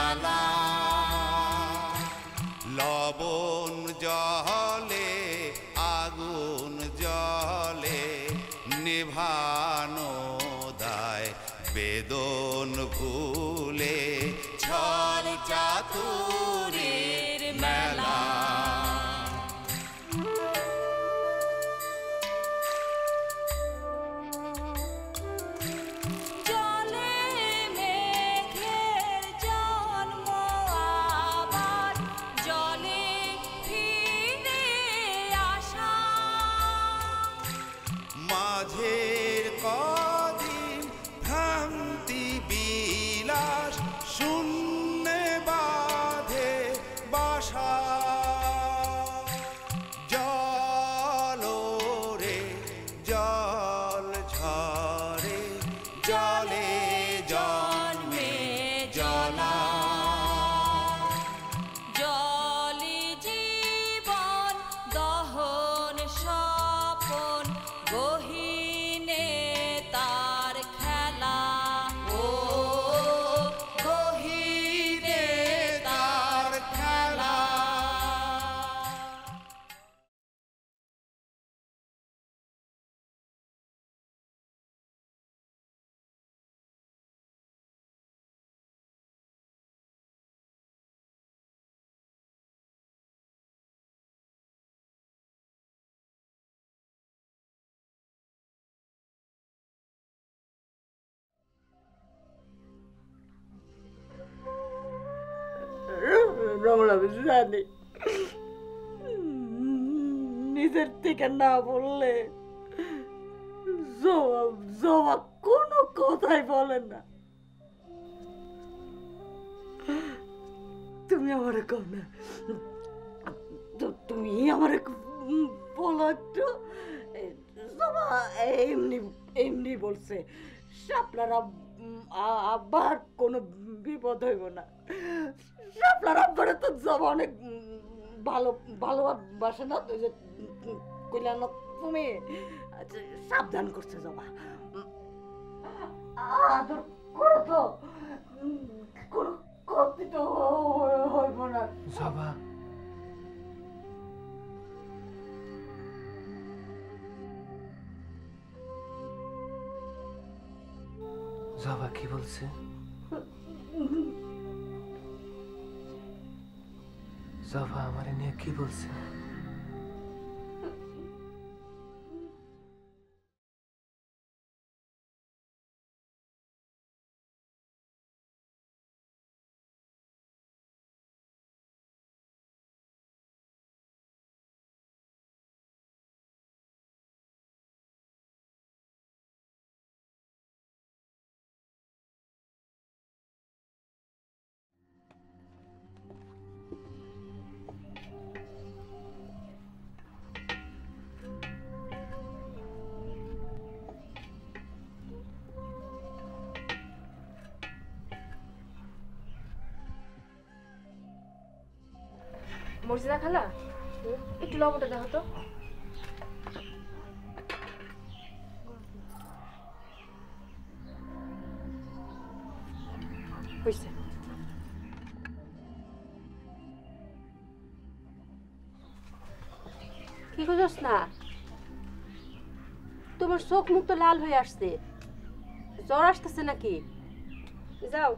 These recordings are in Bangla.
জ্বালা লবণ জলে আগুন জলে নেভানো দায় বেদন ভুলে ছল চাতুরীর মেলা মাঝের কদিন ভ্রান্তি বিলাস শূন্যে বাঁধে বাসা জল রে জল ঝরে জলে জন্মে জলা জলি জীবন দহন স্বপন গহীনে তার খেলা ও গহীনে তার খেলা রমলা জানি নিজের থেকে না বললে জবা কোনো কথাই বলে না। তুমি আমার কও না, তুমি আমার বলো একটু। জবা এমনি এমনি বলছে আপনার আব্বার কোনো বিপদ হইব না। আপনার আব্বারে তো জবা অনেক ভালোবাসে না, তো যে কইলাম তুমি সাবধান করছে জবা। আদর করো তো, কোনো ক্ষতি তো হইব না। জবা জবা কি বলছে? জবা আমারে নিয়ে কি বলছে? মর্জিনা খালা, একটু লবণটা দেখো তো। হইছে। কি করছস না? তোমার চোখ মুখ তো লাল হয়ে আসছে, জ্বর আসতেছে নাকি? যাও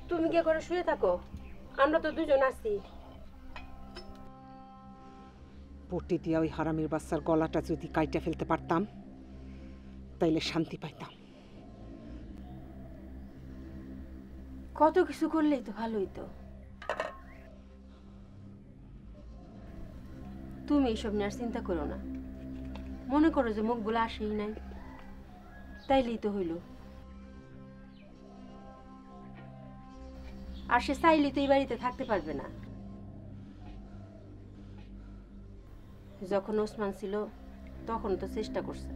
তুমি গিয়ে ঘরে শুয়ে থাকো, আমরা তো দুজন আছি। পট্টি দিয়া ওই হারামির বাচ্চার গলাটা যদি কাইটা ফেলতে পারতাম তাইলে শান্তি পাইতাম। কত কিছু করলেই তো ভালো হইতো। তুমি এইসব নিয়ে আর চিন্তা করো না, মনে করো যে মুখ বলে আসেই নাই, তাইলেই তো হইল। আর সে চাইলেই তো এই বাড়িতে থাকতে পারবে না। যখন ওসমান ছিল তখন তো চেষ্টা করছে,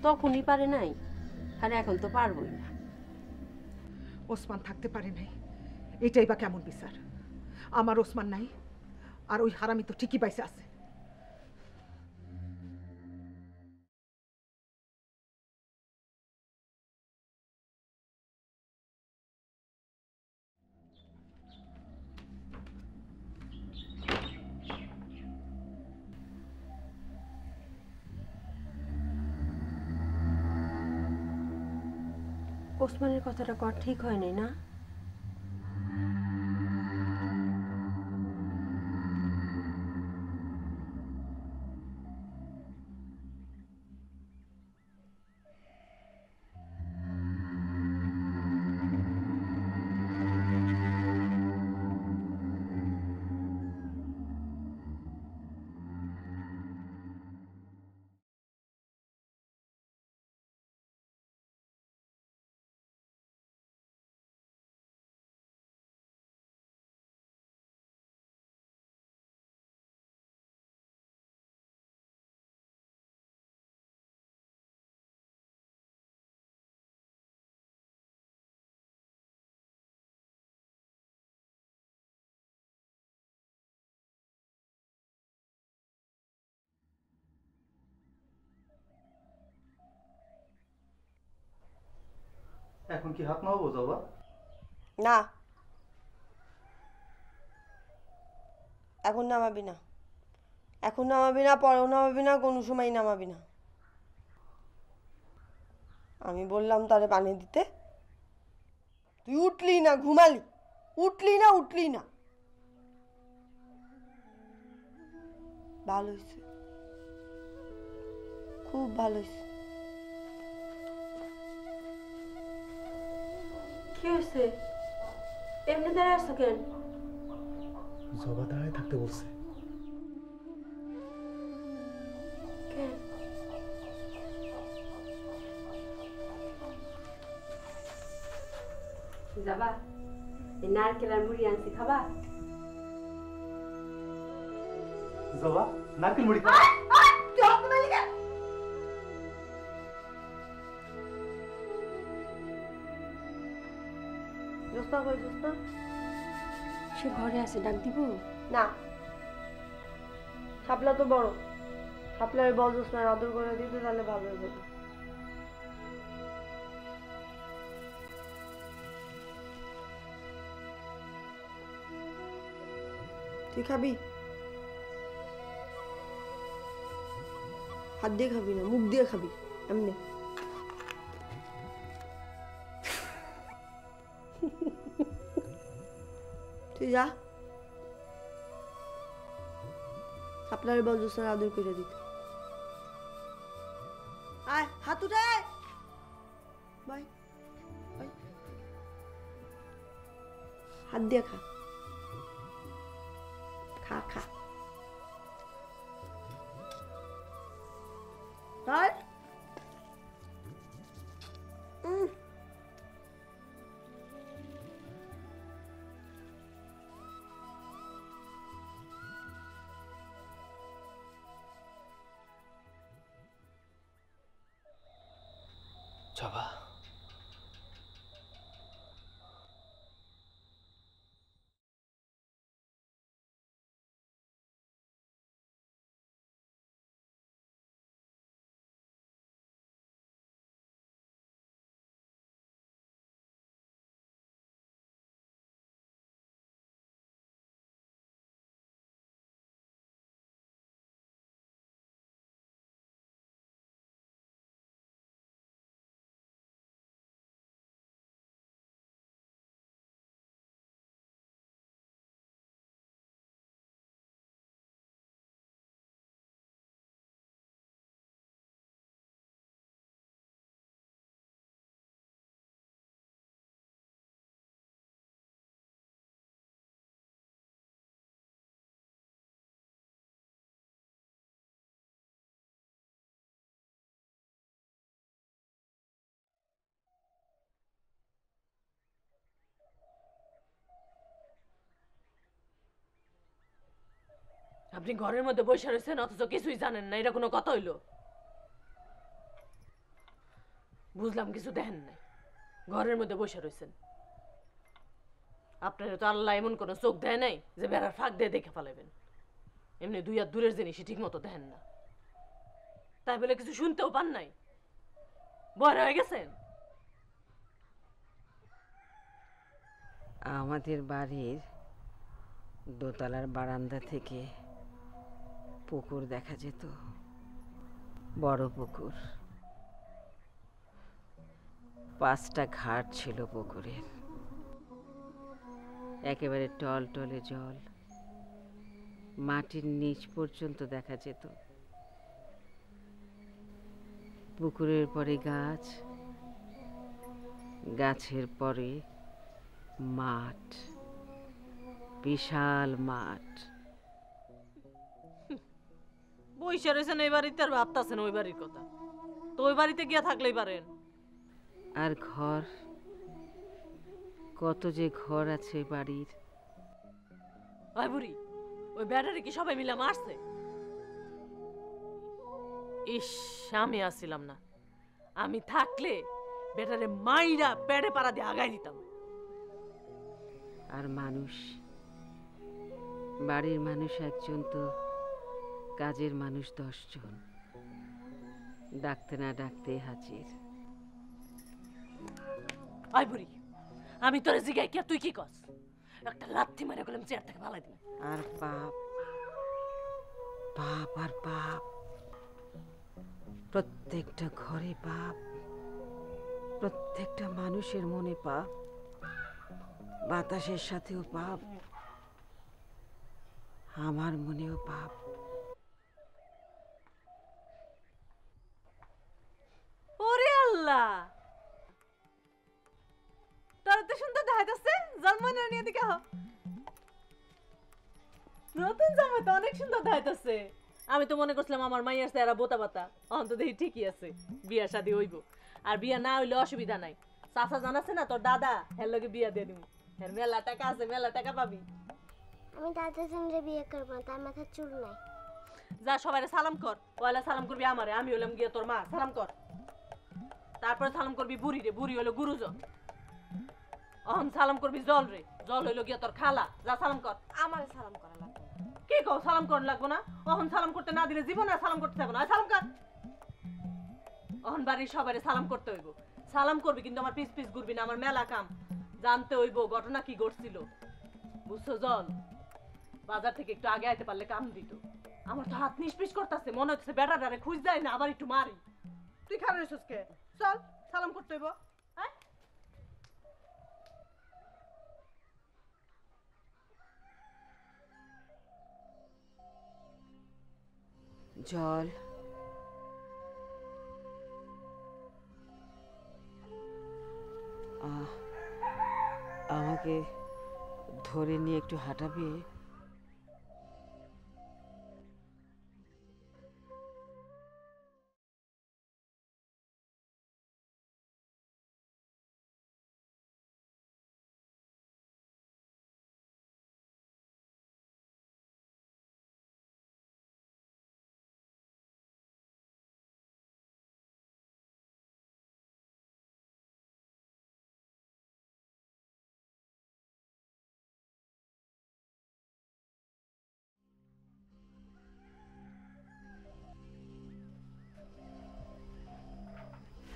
তখনই পারে নাই, আর এখন তো পারবই না। ওসমান থাকতে পারে নাই, এটাই বা কেমন বিচার? আমার ওসমান নাই, আর ওই হারামি তো ঠিকই পাইছে আছে। ওসমানের কথাটা কর ঠিক হয় নাই না? এখন কি হাত নামাবো জবা? না, এখন নামাবি না, এখন নামাবি না, পরেও নামাবি না, কোনো সময় নামাবি না। আমি বললাম তারে পানি দিতে, তুই উঠলি না, ঘুমালি, উঠলি না, উঠলি না। ভালো হয়েছে, খুব ভালো হয়েছে। কি হয়েছে? এমনি দাঁড়ায় আছো কেন? জবা দাঁড়ায় থাকতে বলছে। কেন? যাবা? এই নারকেল আর মুড়ি আনছি, খাবা? জবা নারকেল মুড়ি জোস্তা কই জোস্তা? সে ঘরে আছে, ডাক দিব? না, শাপলা তো বড়, শাপলার বল জোস্নার আদর করে দিতে তাহলে ভালো হয়ে যাবে। তুই খাবি? হাত দিয়ে খাবি না, মুখ দিয়ে খাবি, এমনি। তুই যা, শাপলার বল জোস্নার আদর করে দিতে। আয়, হাত উঠে বাই, হাত দিয়ে খা, খা খা। Right? জবা আপনি ঘরের মধ্যে বসে রয়েছেন অথচ কিছুই জানেন না, এটা কোনো কথা হইলো? বুঝলাম কিছু দেখেন নাই, ঘরের মধ্যে বসে রয়েছেন। আপনারা তো আল্লাহ এমন কোনো চোখ দেয় নাই যে বেড়ার ফাঁক দিয়ে দেখে ফেলাবেন। এমনি দুই আর দূরের জিনিসই ঠিক মতো দেখেন না, তাই বলে কিছু শুনতেও পান নাই? বড় হয়ে গেছেন। আমাদের বাড়ির দোতলার বারান্দা থেকে পুকুর দেখা যেত, বড় পুকুর। 5টা ঘাট ছিল পুকুরের, একেবারে টলটলে জল, মাটির নিচ পর্যন্ত দেখা যেত। পুকুরের পরে গাছ, গাছের পরে মাঠ, বিশাল মাঠ। বইসা রয়েছেন এই বাড়িতে আর ভাবতেছেন ওই বাড়ির কথা, তো ওই বাড়িতে গিয়া থাকলেই পারেন। আর ঘর, কত যে ঘর আছে বাড়ির। ওই বুড়ি, ওই ব্যাটারি কি সবাই মিলে মারছে? ইস, আমি আসছিলাম না, আমি থাকলে ব্যাটারে মাইরা পেড়ে পাড়া দিয়ে আগাই দিতাম। আর মানুষ, বাড়ির মানুষ একজন তো কাজের মানুষ 10 জন, ডাকতে না ডাকতে হাজির। ওই বুড়ি, আমি তোরে জিগাই কি আর তুই কি কস? একটা লাথি মারে গেলাম চেয়ার থেকে ভালাই দিই। আর পাপ, পাপ আর পাপ, প্রত্যেকটা ঘরে পাপ, প্রত্যেকটা মানুষের মনে পাপ, বাতাসের সাথেও পাপ, আমার মনেও পাপ। ওরে আল্লাহ, তোর তো সুন্দর দেখাইতেছে। জন্ম নিয়ে দিকে নতুন জামাই তো অনেক সুন্দর দেখাইতেছে। আমি তো মনে করছিলাম আমার মাইয়ার চেহারা বোতা বাতা, অন্ত দেখি ঠিকই আছে, বিয়া শাদী হইব। আর বিয়া না হইলে অসুবিধা নাই, চাচা জানাচ্ছে না তোর দাদা, হের লগে বিয়া দিয়ে দিব। হের মেলা টাকা আছে, মেলা টাকা পাবি। আমি দাদার সঙ্গে বিয়ে করব না, তার মাথার চুল নাই। যা সবাই সালাম কর, ওয়ালা সালাম করবি আমারে, আমি হলাম গিয়া তোর মা, সালাম কর। তারপরে সালাম করবি বুড়ি রে, বুড়ি হলো গুরুজন। অহন সালাম করবি জল রে, জল হইলো গিয়া তোর খালা, যা সালাম কর। আমারে সালাম করা লাগবে না। কি কও সালাম কর লাগবো না? অহন সালাম করতে না দিলে জীবন আর সালাম করতে যাবো না। সালাম কর। অহন বাড়ির সবাই সালাম করতে হইব, সালাম করবি, কিন্তু আমার পিস পিস ঘুরবি না, আমার মেলা কাম জানতে হইব, ঘটনা কি ঘটছিল, বুঝছো? জল বাজার থেকে একটু আগে আইতে পারলে কাম দিত। আমার তো হাত নিষ্পিস করতেছে, মনে হচ্ছে বেটাটারে খুঁজ যায় না, আবার একটু মারি। তুই খারাপ হইছিস কে? চল সালাম করতে হইব। হ্যাঁ, জল, আমাকে ধরে নিয়ে একটু হাঁটাবে?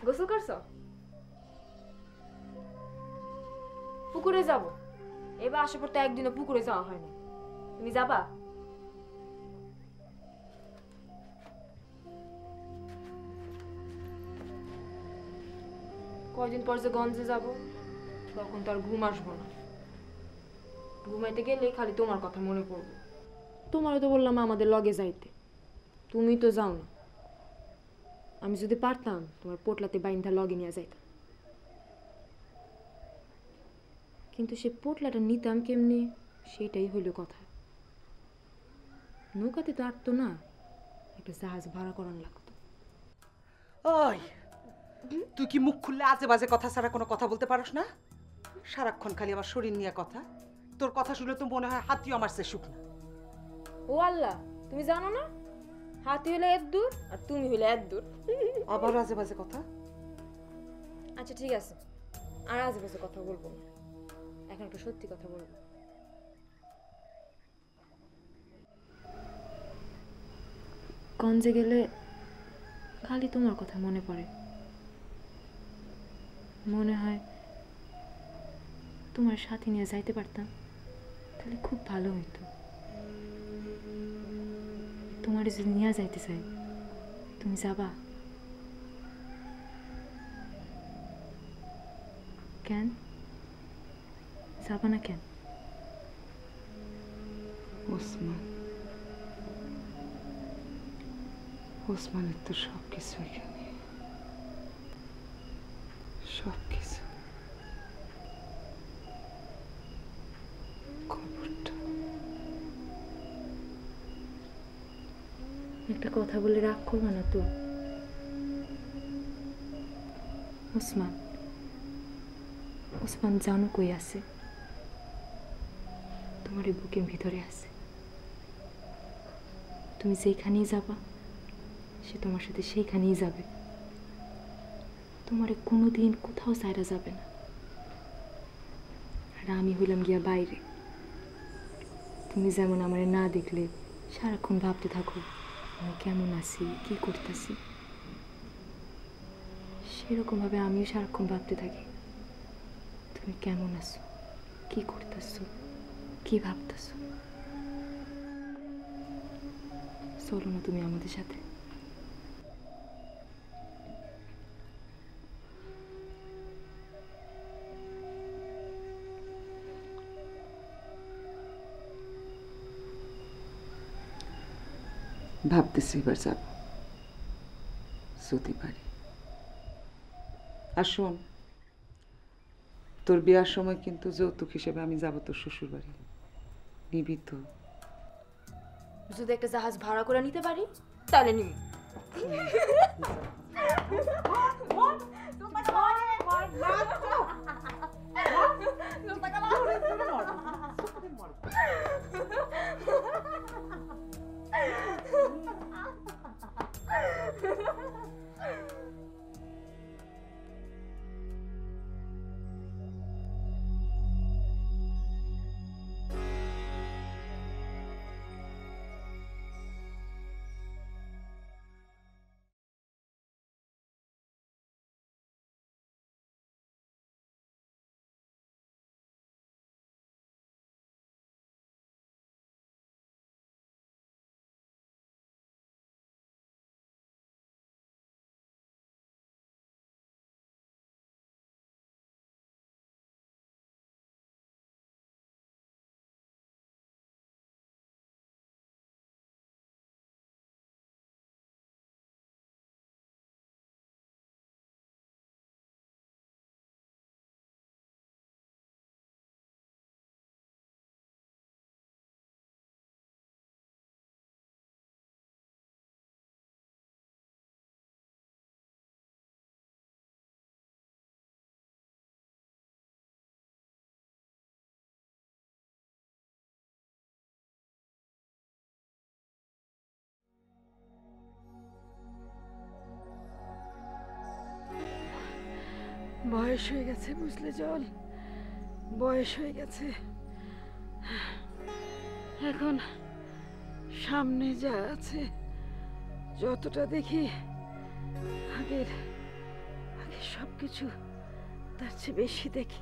গোসল করছো? পুকুরে যাব। এবার আসার পর তো একদিনও পুকুরে যাওয়া হয়নি। তুমি যাবা? কয়দিন পর যে গঞ্জে যাব, তখন তো আর ঘুম আসবো না। ঘুমাইতে গেলে খালি তোমার কথা মনে পড়বে। তোমারও তো বললাম আমাদের লগে যাইতে, তুমি তো যাও না। আমি যদি পারতাম তোমার পোটলাতে বাইন্ধা লগে নিয়ে যাইতাম, কিন্তু সে পোটলাটা নিতাম কেমনি সেটাই হইল কথা। নৌকাতে তো আটতো না, একটা জাহাজ ভাড়া করানো লাগতো। ওই, তুই কি মুখ খুললে আজে বাজে কথা ছাড়া কোনো কথা বলতে পারস না? সারাক্ষণ খালি আমার শরীর নিয়ে কথা। তোর কথা শুনলে তো মনে হয় হাতিও আমার সে সুখ না। ও আল্লাহ, তুমি জানো না হাতি হলে এত দূর আর তুমি হলে এত দূর। আবার আজে বাজে কথা? আচ্ছা ঠিক আছে, আর আজে বাজে কথা বলবো না, এখন একটা সত্যি কথা বলবো। গঞ্জে গেলে খালি তোমার কথা মনে পড়ে। মনে হয় তোমার সাথে নিয়ে যাইতে পারতাম, তাহলে খুব ভালো হইতো। তোমার যদি নিয়ে যাইতে চাই, তুমি যাবা? কেন যাবা না কেন? ওসমান, ওসমানের তো সব কিছু এখানে, সব কিছু। খবরটা একটা কথা বলে রাগ করবা না তো? ওসমান, ওসমান জানো কই আছে? তোমার এই বুকের ভিতরে আছে। তুমি যেখানেই যাবা সে তোমার সাথে সেইখানেই যাবে। তোমারে কোনোদিন কোথাও ছাইরা যাবে না। আর আমি হইলাম গিয়া বাইরে। তুমি যেমন আমারে না দেখলে সারাক্ষণ ভাবতে থাকো আমি কেমন আছি, কি করতেছি, সেরকম ভাবে আমিও সারাক্ষণ ভাবতে থাকি তুমি কেমন আছো, কি করতেছো, কি ভাবতেছো। চলো না তুমি আমাদের সাথে। ভাবতেছি এবার যাব, যদি পারি। আর শোন, তোর বিয়ার সময় কিন্তু যৌতুক হিসেবে আমি যাব তোর শ্বশুর বাড়ি। নিবি তো? যদি একটা জাহাজ ভাড়া করে নিতে পারি তাহলে নিবি। বয়স হয়ে গেছে বুঝলে জল, বয়স হয়ে গেছে। এখন সামনে যা আছে যতটা দেখি আগের সব কিছু তার চেয়ে বেশি দেখি।